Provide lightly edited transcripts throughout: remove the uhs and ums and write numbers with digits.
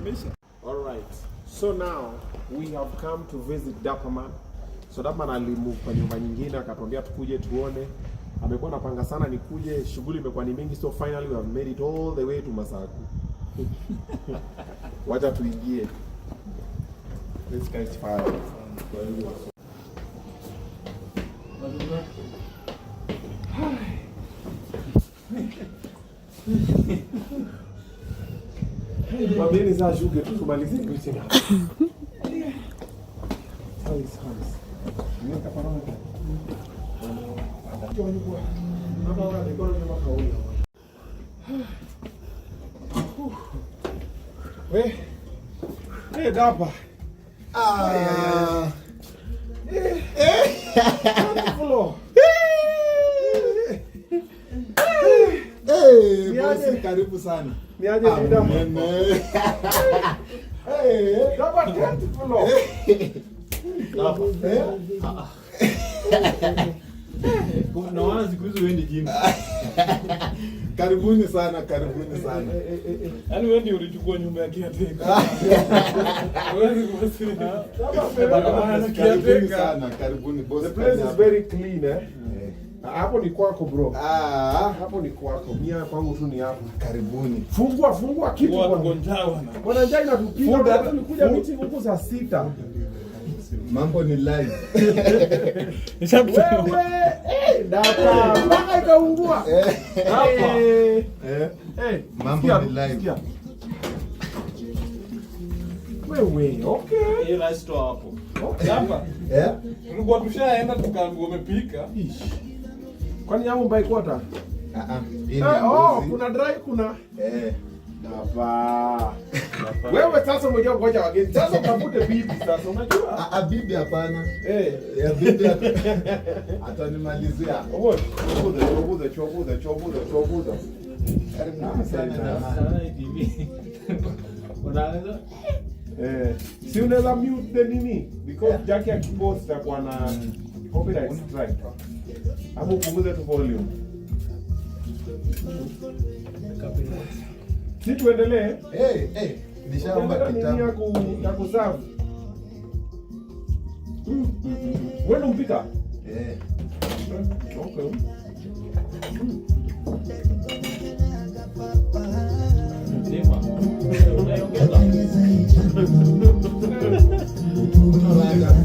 All right. So now we have come to visit Dapaman. So Dapaman alimove kwa nyumba nyingine akatuambia tukuje tuone. Amekuwa napanga sana nikuje, shughuli imekuwa ni mingi, so finally we have made it all the way to Masaku. Wacha tuingie. This guy is fire. Mabeni za shughuli tu kumalizia kitu tena. Hey, Dapa. Bosi karibu sana. Niaje Dapa. Dapa tatu floor. Dapa. Naona siku hizo wendi gym. Karibuni sana, karibuni sana. Yaani wewe ndio ulichukua nyumba ya kiateka. Wewe kuwasiliana. Karibuni sana, karibuni boss. The place is very clean Hapo ni kwako bro. Hapo ni kwako. Mia kwangu tu ni hapo. Karibuni. Fungua kitu kwa gonjao na. Bwana njaa inatupiga. Tulikuja meeting huko saa 6. Mambo ni live. Wewe Dapa mpaka ikaungua. Hapa. Mambo ni live. Wewe, okay. Hii rice to hapo. Hapa. Tulikuwa tushaenda tukaambiwa umepika. Kwani yangu mbai kwata? Kuna dry kuna. Dapa. Wewe sasa umejua ngoja wageni. Sasa utafute bibi sasa unajua? Bibi hapana. Bibi atanimalizia. Chobuza. Karibu sana bibi. Unaanza? Si unaweza mute the nini? Because Jackie akipost itakuwa na copyright strike. Hapo upunguze tu volume. Si tuendelee? Nishaomba kitabu ya kusavu. Wewe ndo mpika? Okay. Sema. Unaongeza.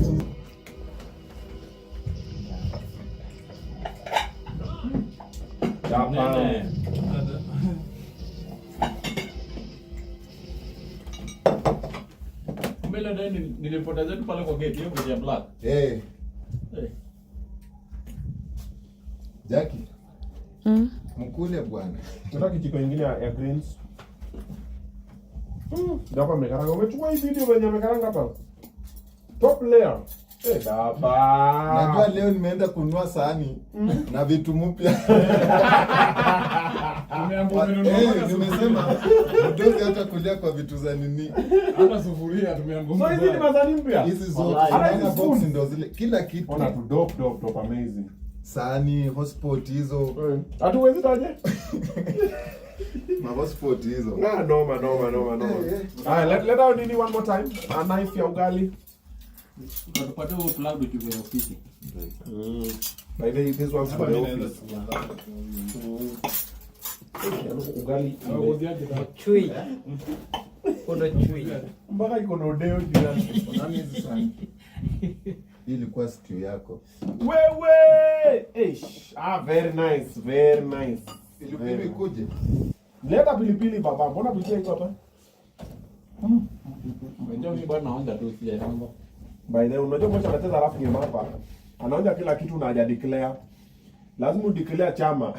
Mbele ndani nilipoteza tu pale kwa gate hiyo ya black. Jackie. Mkule bwana. Nataka kijiko kingine ya greens. Dapa mekaranga. Umechukua hii video venye amekaranga hapa. Top layer. Dapa. Najua leo nimeenda kununua sahani na vitu mpya. Nimesema mdozi hata kulia kwa vitu za nini. Hata sufuria tumeambiwa. So hizi ni mazani mpya. Hizi zote na box ndo zile kila kitu. Ona tu dope amazing. Sahani, hotspot hizo. Hatuwezi taje? Hotspot hizo. Noma. Let out nini one more time. A knife ya ugali. Tutapata huo plug ukiwa ofisi. By the way, this one's for the office. Ugali. Chui. Kuna chui. Mpaka iko na odeo jirani. Nani hizi sana? Hii ilikuwa stew yako. Wewe! Very nice. Pilipili kuje. Leta pilipili baba. Mbona pilipili iko hapa? Unajua mimi bwana naanza tu sija jambo. By the way, unajua mmoja anacheza alafu ni hapa. Anaonja kila kitu na haja declare. Lazima udeclare chama.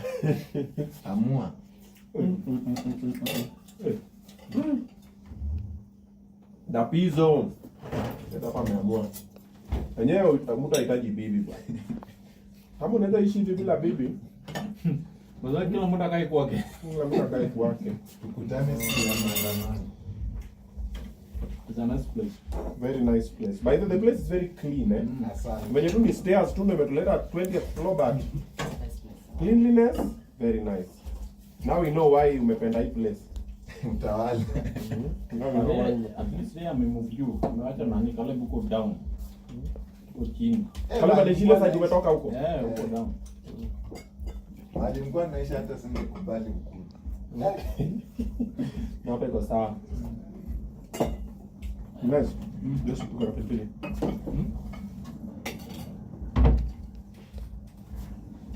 Amua. Dapizo. Ndio hapa ameamua. Wenyewe mtu anahitaji bibi bwana. Kama unaweza ishi hivi bila bibi, Mwanzo kila mtu akae kwake. kila mtu akae kwake. Tukutane siku ya maandamano. It's a nice place. Very nice place. By the way, the place is very clean Asante. When you do the stairs tu ndio umetuleta 20th floor but cleanliness very nice. Now we know why umependa hii place. Mtawala. At least yeye amemove juu. Ameacha nani Caleb huko down. Huko chini. Kale bado shile sasa umetoka huko. Huko down. Hadi mko naisha hata singekubali ukuu. Na hapo iko sawa. Nice. Just tuko na pilipili.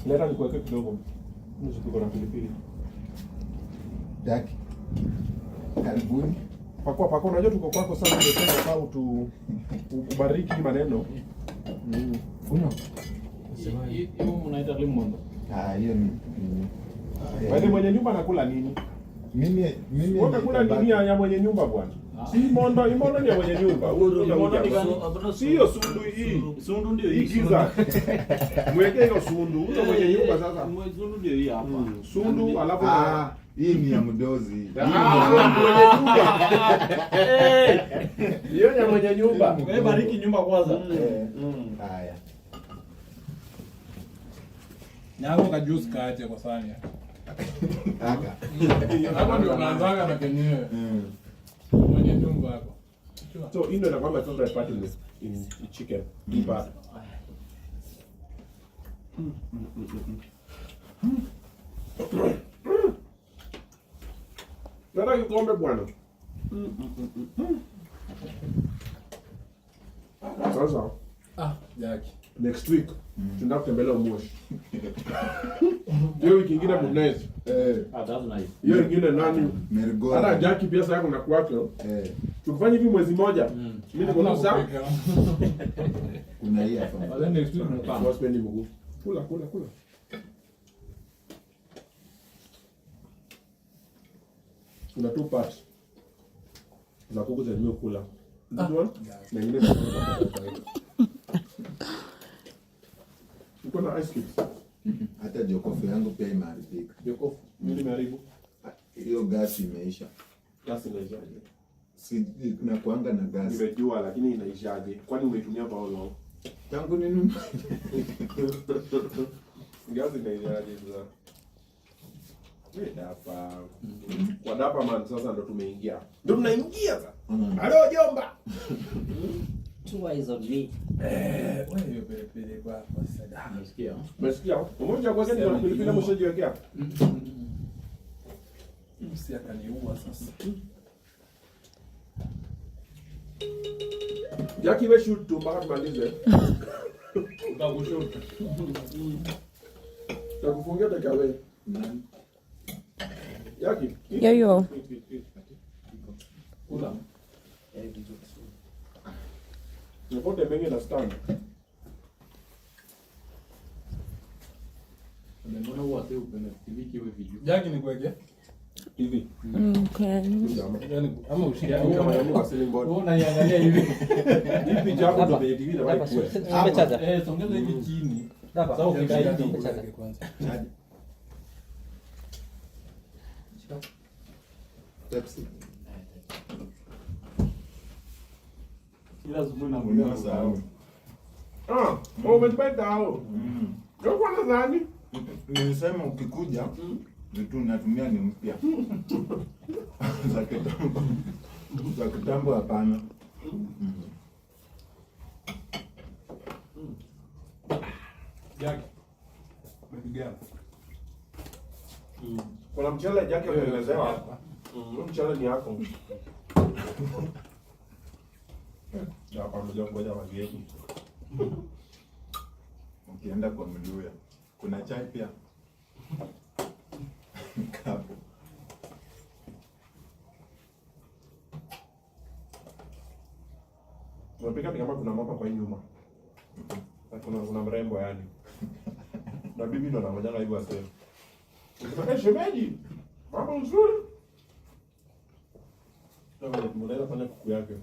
Leta nikuweke kidogo. Just tuko na pilipili. Jackie. Karibuni. Pakua, unajua tuko kwako sana ndio tena kwa ubariki maneno. Uno. Hiyo mnaita lemon. Hiyo ni. Wewe mwenye nyumba anakula nini? Mimi unakula nini ya mwenye nyumba bwana? Si imondo ni ya mwenye nyumba. Sio sundu hii. Sundu ndio hii giza. Mweke hiyo sundu. Huyo mwenye nyumba sasa. Sundu ndio hii hapa. Sundu alafu hii ni ya mdozi. Hiyo ni ya mwenye nyumba. Wewe bariki nyumba kwanza. Haya. Nyango ka juice kaache kwa sahani. Aka. Hapo ndio unaanzaga na kenyewe. Mwenye nyumba hapo. So hii ndio inakuwa my favorite part in chicken. Hii part. Nada kikombe bwana. Sasa Jackie. next week tunaenda kutembelea Moshi. Hiyo wiki nyingine Munezi. That's nice. Hiyo nyingine nani? Mergo. Hata Jackie pia sasa kuna kwake. Tukifanya hivi mwezi mmoja. Mimi niko na saa. Kuna hii hapa. Wale next week mkapa. Kwa spendi mguu. Kula. Kuna two parts. Za kuku za nimekula. Ndio? Na nyingine za uko na ice cubes. Hata jokofu yangu pia imeharibika. Jokofu, mimi nimeharibu. Hiyo gasi imeisha. Gasi inaishaje? Si kuna kuanga na gasi. Nimejua lakini inaishaje? Kwani umetumia kwa long? Tangu nini? Gasi inaishaje sasa? Dapa. Kwa dapa man sasa ndo tumeingia. Ndio tunaingia sasa. Halo jomba. Two eyes on me. Wewe hiyo pele kwa sasa. Nasikia. Umesikia? Umoja kwa gani ndio pilipili mshajiwekea? Msi akaniua sasa. Jackie we shoot tu mpaka tumalize. Utakushoot. Takufungia dakika wewe. Jackie. Yo. Kula. Nipote mengi na stand. Mbona huwa sio upenda TV kiwe video. Jackie ni kuwekea? Hivi. Okay. Yaani ama ushia Kama yani kwa selling board. Wewe unaiangalia hivi. Hivi japo ndo kwenye TV na bali kuwe. Eh, songeza hivi chini. Sasa ukikaa hivi kwanza. Pepsi. kila asubuhi na mwingine Unasahau. Umejipata hao. Ndio kwa nadhani. Nilisema ukikuja vitu natumia ni mpya. Za kitambo hapana. Jackie. Umepigana. Kuna mchele Jackie ameelezewa. Mchele ni yako. Hapa mmoja ngoja wageni. Ukienda kwa Mluya kuna chai pia. Kapo. Unapika ni kama kuna mama kwa hii nyuma. Kuna mrembo yani. Na bibi ndo anamojanga hivyo asema. Unataka shemeji? Mambo nzuri. Ndio tunaweza fanya kuku yake.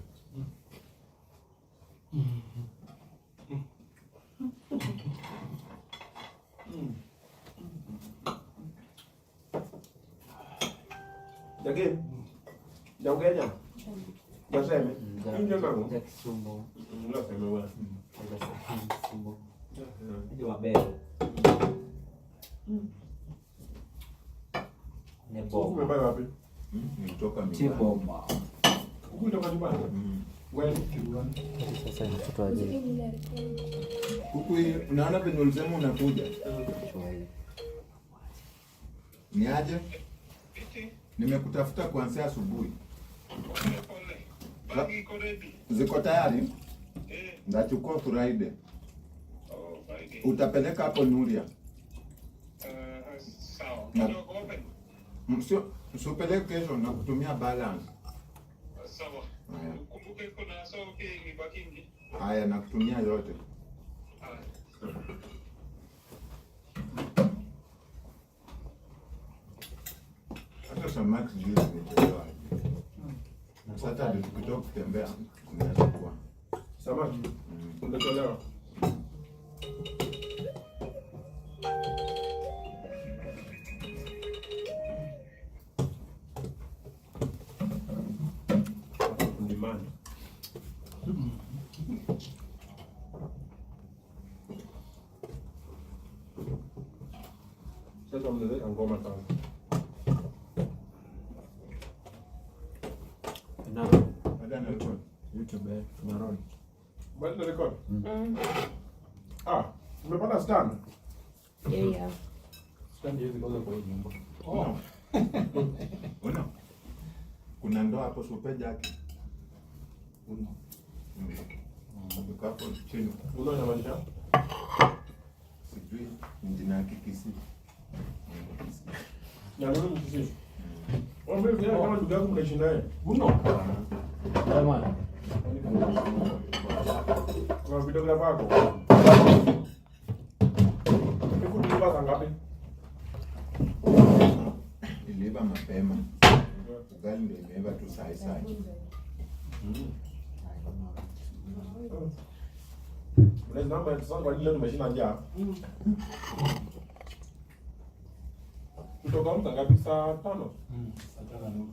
Jage. Jaugenya. Naseme. Ndio nangu. Kisumu. Ndio sema wewe. Kisumu. Ndio wabele. Umebaya wapi? Nilitoka nyumbani. Chibomba. Huku ndio nyumbani. When Sasa ni mtoto aje. Huku hii unaona penye ulisema unakuja. Ni aje? Nimekutafuta kuanzia asubuhi. Ziko tayari? Ndachukua Friday. Utapeleka hapo Nuria. Sawa. Usipeleke kesho na kutumia balance. Sawa. Kumbuke kuna sawa ni bakingi. Haya na kutumia yote. Hata samaki juu nimechelewa. Sasa tukitoka kutembea unaweza kuwa. samaki umetolewa. Ndimani. Sasa mnaweka ngoma tano. Hata na record. YouTube tunaroni. Bado na record? Umepata stand? Yeah. Stand hizi kwanza kwa hii nyumba. Una. Kuna ndoo hapo super jacket. Ndio hapo chini. Unaona maisha? Sijui jina yake kisi. Ya wewe msisi. Mimi vile kama ndugu yangu mnaishi naye. Uno. Jamani. Kwa videographer wako. Niko tulipa ngapi? Iliiva mapema. Ugali ndio imeiva tu sai. Unaweza namba sasa kwa nini leo nimeshinda njaa? Kutoka mtu ngapi saa 5? Saa 5:30.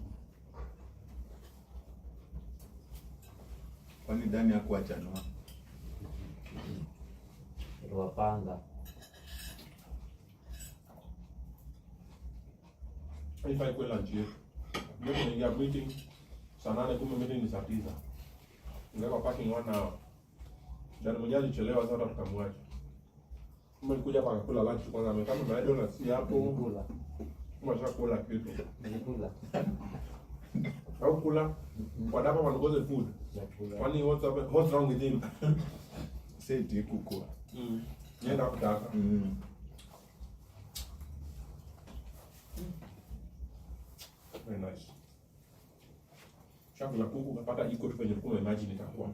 Kwani ndani yako achanua? Wapanga. Haifai kwa lunch yetu. Ndio tunaingia meeting saa 8, kumbe meeting ni saa 9. Ngeka parking 1 hour. Ndio mmoja alichelewa sasa tukamwacha. Kumbe nikuja hapa kula lunch kwanza amekama na donuts si hapo. Kula. Kumbe kula kitu. Nilikula. Au kula. Whatever one goes food. Kwani what's wrong with him? Seti kukua. Nenda kutaka. Very nice. Chakula kuku ukapata iko tu kwenye ulikuwa imagine itakuwa.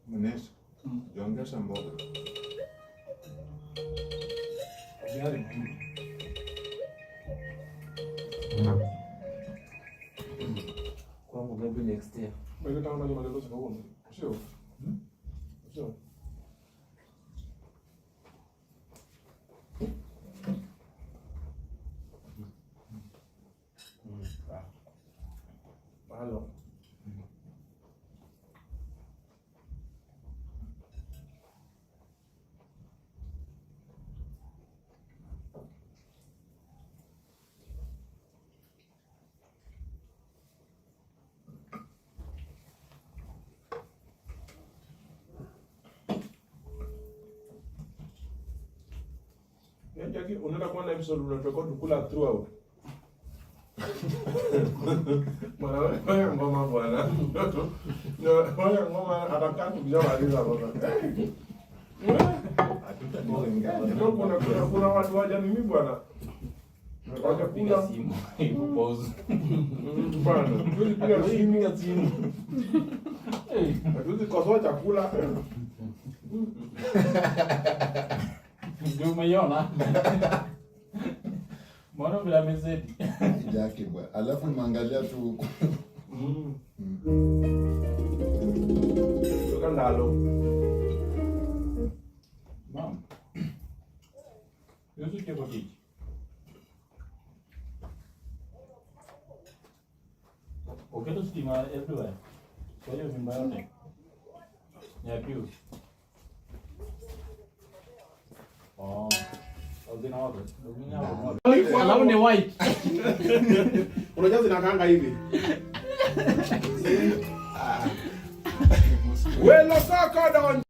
Mnesho. Jiongeza mboga. Gari. Kwangu maybe next year. Wewe kama unajua leo sasa huko. Sio. Sio. Halo. Jackie, unaenda kuona episode unarekodi kula throughout. Bwana wewe ngoma bwana. Wewe ngoma atakaa kujamaliza bwana. Ndio kuna watu waja mimi bwana. Waja kula simu. Pause. bwana. Tulipiga simu. Hatuwezi kosoa chakula. Ndio umeiona? Mbona bila mezeti? Jackie bwana. Alafu mwangalia tu huko. Toka ndalo. Mom. Yesu cheko tich. Oketo stima everywhere. Kwa hiyo nyumba yote. Ya piu. Oh. Uzina wapi? Uzina wapi? Alafu ni white. Unajua zinakaanga hivi. Welo soko don.